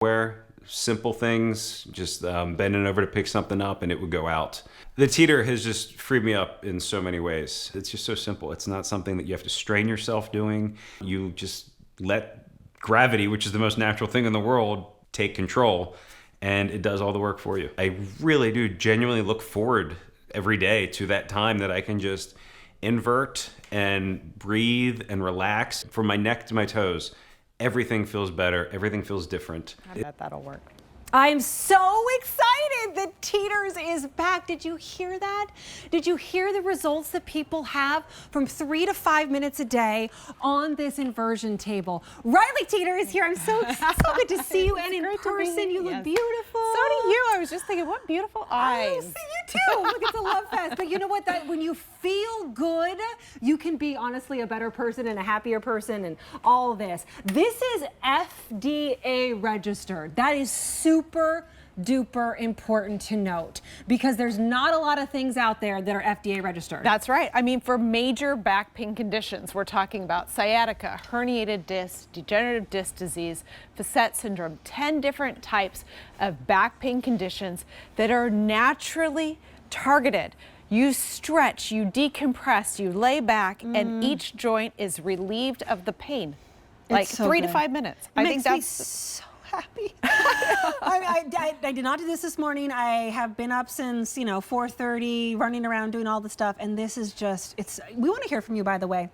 Where simple things, just bending over to pick something up and it would go out. The Teeter has just freed me up in so many ways. It's just so simple. It's not something that you have to strain yourself doing. You just let gravity, which is the most natural thing in the world, take control, and it does all the work for you. I really do genuinely look forward every day to that time that I can just invert and breathe and relax from my neck to my toes. Everything feels better. Everything feels different. I bet that'll work. I'm so excited that Teeters is back. Did you hear that? Did you hear the results that people have from 3 to 5 minutes a day on this inversion table? Riley Teeter is here. I'm so good to see you, and in person you look beautiful. So do you. I was just thinking, what beautiful eyes. I see you too. Look, it's a love fest. But you know what? That when you feel good, you can be honestly a better person and a happier person and all this. This is FDA registered. That is super duper important to note because there's not a lot of things out there that are FDA registered. That's right. I mean, for major back pain conditions, we're talking about sciatica, herniated disc, degenerative disc disease, facet syndrome, 10 different types of back pain conditions that are naturally targeted. You stretch, you decompress, you lay back, and each joint is relieved of the pain. Like so 3 good. to 5 minutes. I think think that's so happy. I did not do this morning. I have been up since 4:30, running around doing all the stuff, and this is just we want to hear from you, by the way.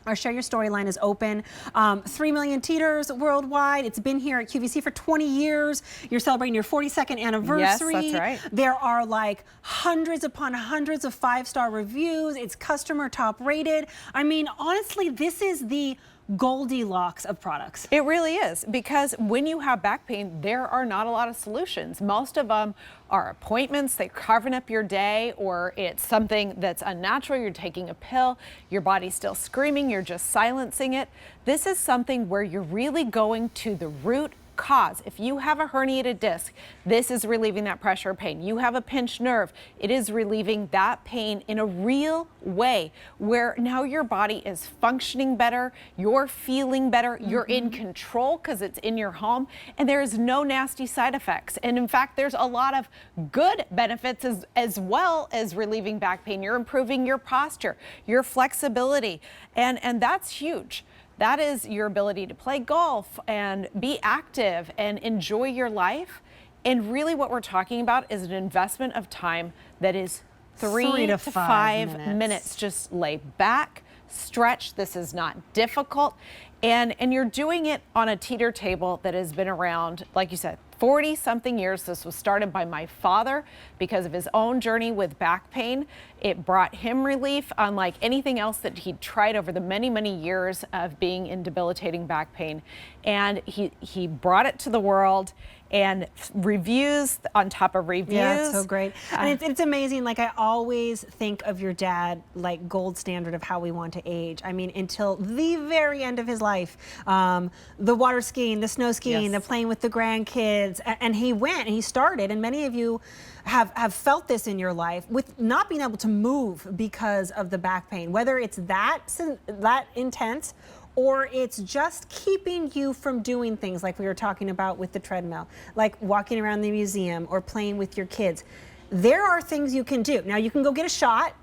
Our Share Your Story line is open. 3 million Teeters worldwide. It's been here at QVC for 20 years. You're celebrating your 42nd anniversary. Yes, that's right. There are like hundreds upon hundreds of 5-star reviews. It's customer top rated. I mean, honestly, this is the Goldilocks of products. It really is, because when you have back pain, there are not a lot of solutions. Most of them are appointments, they're carving up your day, or it's something that's unnatural. You're taking a pill, your body's still screaming, you're just silencing it. This is something where you're really going to the root cause. If you have a herniated disc, this is relieving that pressure pain. You have a pinched nerve, it is relieving that pain in a real way where now your body is functioning better, you're feeling better, you're in control because it's in your home, and there is no nasty side effects. And in fact, there's a lot of good benefits as well as relieving back pain. You're improving your posture, your flexibility, and that's huge. That is your ability to play golf and be active and enjoy your life. And really what we're talking about is an investment of time that is 3 to 5 minutes. Just lay back, stretch. This is not difficult. And you're doing it on a Teeter table that has been around, like you said, 40 something years. This was started by my father because of his own journey with back pain. It brought him relief unlike anything else that he'd tried over the many, many years of being in debilitating back pain. And he brought it to the world, and reviews on top of reviews. Yeah, it's so great. And it's amazing. Like, I always think of your dad like gold standard of how we want to age. I mean, until the very end of his life, the water skiing, the snow skiing, the playing with the grandkids, and he went and he started, and many of you have felt this in your life with not being able to move because of the back pain, whether it's that intense or it's just keeping you from doing things like we were talking about with the treadmill, like walking around the museum or playing with your kids. There are things you can do. Now, you can go get a shot,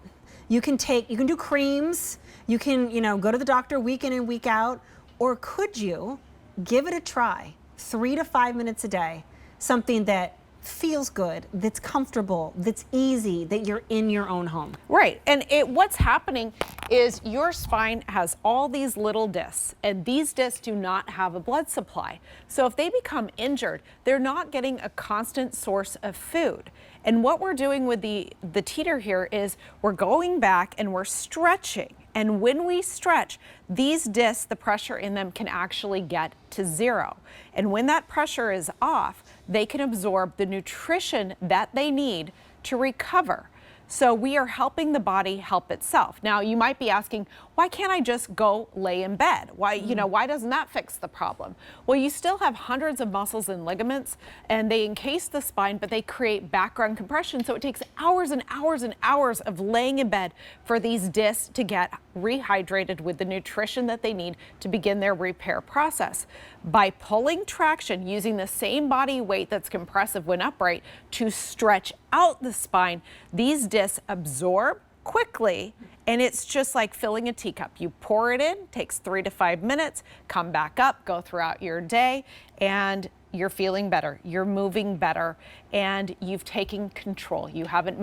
you can do creams, you can, go to the doctor week in and week out, or could you give it a try, 3 to 5 minutes a day, something that feels good, that's comfortable, that's easy, that you're in your own home. Right, and what's happening is your spine has all these little discs, and these discs do not have a blood supply. So if they become injured, they're not getting a constant source of food. And what we're doing with the Teeter here is we're going back and we're stretching. And when we stretch, these discs, the pressure in them can actually get to 0. And when that pressure is off, they can absorb the nutrition that they need to recover. So we are helping the body help itself. Now, you might be asking, why can't I just go lay in bed? Why, why doesn't that fix the problem? Well, you still have hundreds of muscles and ligaments, and they encase the spine, but they create background compression. So it takes hours and hours and hours of laying in bed for these discs to get rehydrated with the nutrition that they need to begin their repair process. By pulling traction using the same body weight that's compressive when upright to stretch out the spine, these discs absorb quickly, and it's just like filling a teacup. You pour it in, takes 3 to 5 minutes, come back up, go throughout your day, and you're feeling better, you're moving better, and you've taken control. You haven't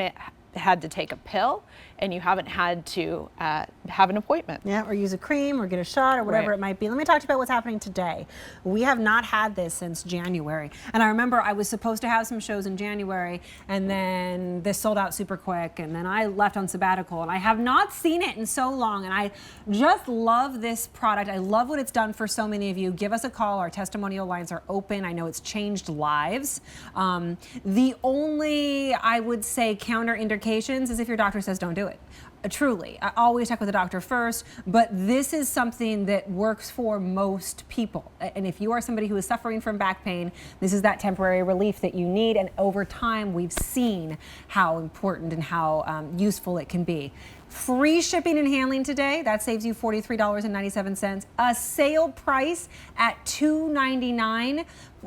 had to take a pill, and you haven't had to have an appointment. Yeah, or use a cream or get a shot or whatever it might be. Let me talk to you about what's happening today. We have not had this since January. And I remember I was supposed to have some shows in January, and then this sold out super quick, and then I left on sabbatical, and I have not seen it in so long, and I just love this product. I love what it's done for so many of you. Give us a call. Our testimonial lines are open. I know it's changed lives. The only, I would say, counterindications is if your doctor says don't do it. Truly, I always check with the doctor first, but this is something that works for most people. And if you are somebody who is suffering from back pain, this is that temporary relief that you need. And over time, we've seen how important and how useful it can be. Free shipping and handling today. That saves you $43.97. A sale price at $299.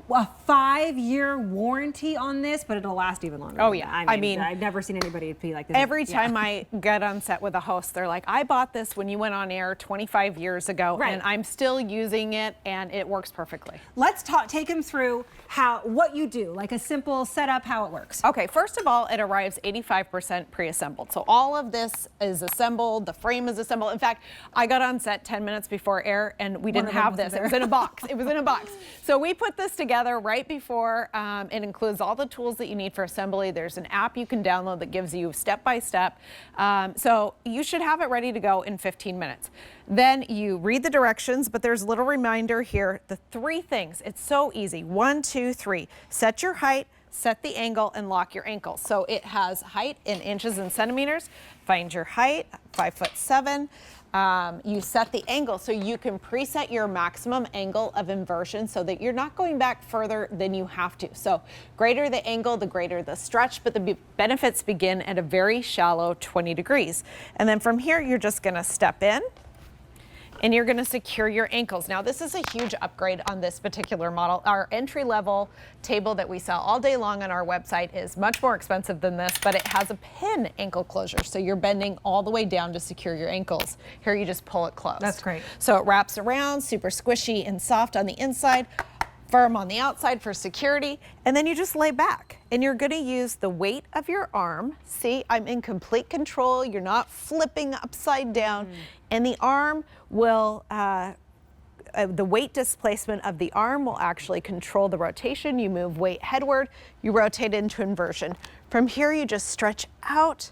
A 5-year warranty on this, but it'll last even longer. Oh yeah, I mean, I've never seen anybody be like this. Every time I get on set with a host, they're like, I bought this when you went on air 25 years ago, and I'm still using it, and it works perfectly. Let's take them through what you do, like a simple setup, how it works. Okay, first of all, it arrives 85% pre-assembled. So all of this is assembled, the frame is assembled. In fact, I got on set 10 minutes before air, and we didn't have this. It was in a box. It was in a box. So we put this together right before. It includes all the tools that you need for assembly. There's an app you can download that gives you step-by-step. So you should have it ready to go in 15 minutes. Then you read the directions, but there's a little reminder here, the 3 things. It's so easy. 1, 2, 3. Set your height, set the angle, and lock your ankles. So it has height in inches and centimeters. Find your height, 5'7". You set the angle, so you can preset your maximum angle of inversion so that you're not going back further than you have to. So greater the angle, the greater the stretch, but the benefits begin at a very shallow 20 degrees. And then from here, you're just gonna step in, and you're going to secure your ankles. Now, this is a huge upgrade on this particular model. Our entry-level table that we sell all day long on our website is much more expensive than this, but it has a pin ankle closure, so you're bending all the way down to secure your ankles. Here, you just pull it closed. That's great. So it wraps around, super squishy and soft on the inside, firm on the outside for security, and then you just lay back. And you're gonna use the weight of your arm. See, I'm in complete control. You're not flipping upside down. And the arm will, the weight displacement of the arm will actually control the rotation. You move weight headward, you rotate into inversion. From here, you just stretch out.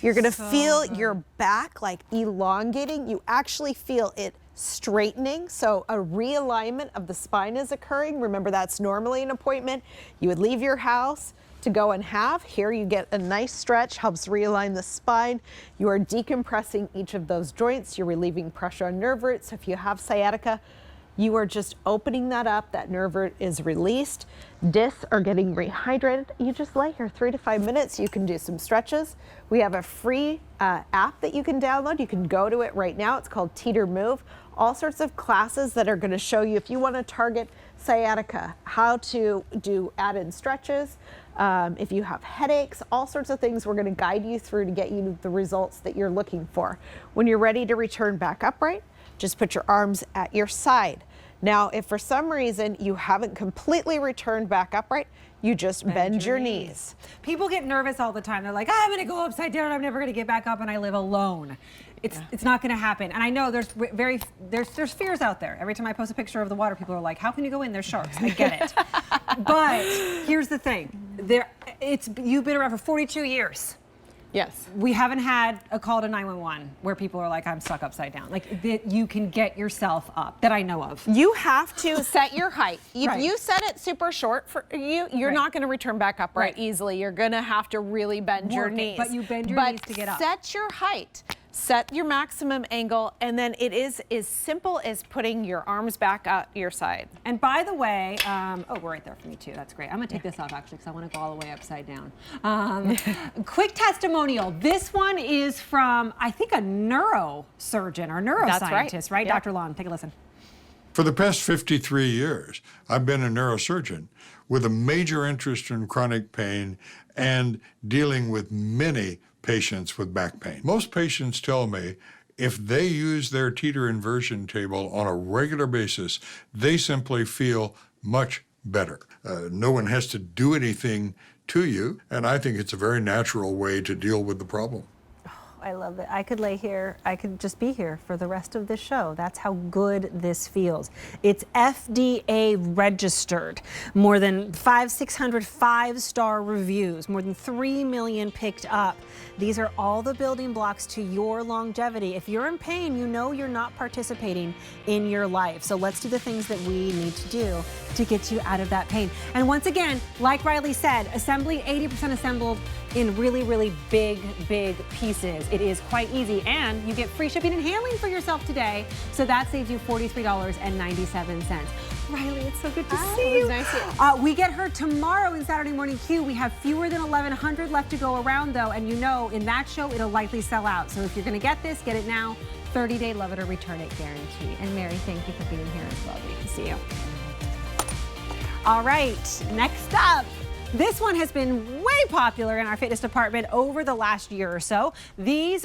You're gonna feel your back like elongating. You actually feel it straightening, so a realignment of the spine is occurring. Remember, that's normally an appointment you would leave your house to go and have. Here you get a nice stretch, helps realign the spine. You are decompressing each of those joints. You're relieving pressure on nerve roots. So if you have sciatica, you are just opening that up. That nerve root is released. Discs are getting rehydrated. You just lay here 3 to 5 minutes. You can do some stretches. We have a free app that you can download. You can go to it right now. It's called Teeter Move. All sorts of classes that are going to show you, if you want to target sciatica, how to do add-in stretches. If you have headaches, all sorts of things we're going to guide you through to get you the results that you're looking for. When you're ready to return back upright, just put your arms at your side. Now, if for some reason you haven't completely returned back upright, you just bend your knees. People get nervous all the time. They're like, I'm going to go upside down. I'm never going to get back up, and I live alone. It's not going to happen. And I know there's fears out there. Every time I post a picture of the water, people are like, how can you go in? There's sharks. I get it. But here's the thing. You've been around for 42 years. Yes. We haven't had a call to 911 where people are like, I'm stuck upside down. Like, that you can get yourself up, that I know of. You have to set your height. If you set it super short for you, you're not going to return back upright easily. You're going to have to really bend your knees. But you bend your knees to get up. Set your height set your maximum angle, and then it is as simple as putting your arms back out your side. And by the way, oh, we're right there for me too. That's great. I'm gonna take this off actually because I want to go all the way upside down. Quick testimonial. This one is from, I think, a neurosurgeon or neuroscientist, right? Yep. Dr. Long, take a listen. For the past 53 years, I've been a neurosurgeon with a major interest in chronic pain and dealing with many patients with back pain. Most patients tell me if they use their Teeter inversion table on a regular basis, they simply feel much better. No one has to do anything to you, and I think it's a very natural way to deal with the problem. I love it. I could lay here, I could just be here for the rest of this show. That's how good this feels. It's FDA registered. More than 600 five-star reviews, more than 3 million picked up. These are all the building blocks to your longevity. If you're in pain, you know you're not participating in your life. So let's do the things that we need to do to get you out of that pain. And once again, like Riley said, assembly 80% assembled in really, really big pieces. It is quite easy, and you get free shipping and handling for yourself today. So that saves you $43.97. Riley, it's so good to see you. Nice to We get her tomorrow in Saturday Morning Q. We have fewer than 1,100 left to go around, though, and you know in that show it'll likely sell out. So if you're going to get this, get it now. 30-day love it or return it guarantee. And Mary, thank you for being here as well. Great to see you. All right, next up. This one has been way popular in our fitness department over the last year or so. These